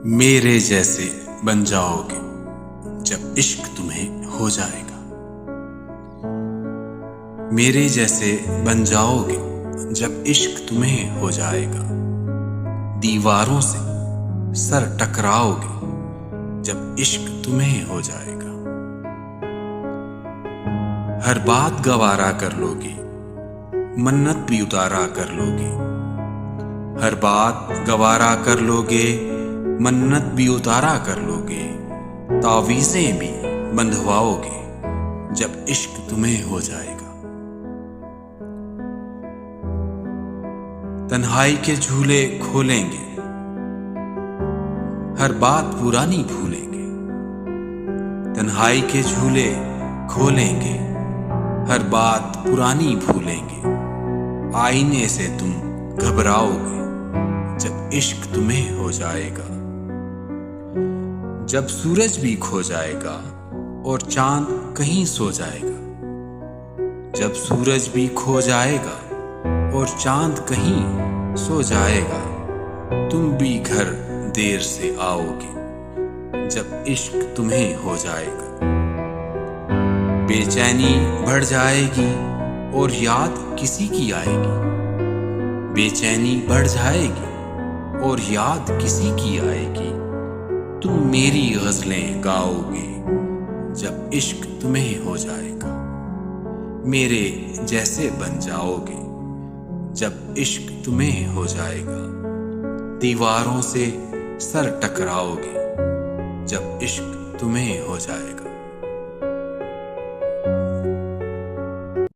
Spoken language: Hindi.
मेरे जैसे बन जाओगे जब इश्क तुम्हें हो जाएगा। मेरे जैसे बन जाओगे जब इश्क तुम्हें हो जाएगा। दीवारों से सर टकराओगे जब इश्क तुम्हें हो जाएगा। हर बात गवारा कर लोगे, मन्नत भी उतारा कर लोगे। हर बात गवारा कर लोगे, मन्नत भी उतारा कर लोगे। तावीज़ें भी बंधवाओगे जब इश्क तुम्हें हो जाएगा। तन्हाई के झूले खोलेंगे, हर बात पुरानी भूलेंगे। तन्हाई के झूले खोलेंगे, हर बात पुरानी भूलेंगे। आईने से तुम घबराओगे जब इश्क तुम्हें हो जाएगा। जब सूरज भी खो जाएगा और चांद कहीं सो जाएगा। जब सूरज भी खो जाएगा और चांद कहीं सो जाएगा। तुम भी घर देर से आओगे जब इश्क तुम्हें हो जाएगा। बेचैनी बढ़ जाएगी और याद किसी की आएगी। बेचैनी बढ़ जाएगी और याद किसी की आएगी। तुम मेरी गजलें गाओगे जब इश्क तुम्हें हो जाएगा। मेरे जैसे बन जाओगे जब इश्क तुम्हें हो जाएगा। दीवारों से सर टकराओगे जब इश्क तुम्हें हो जाएगा।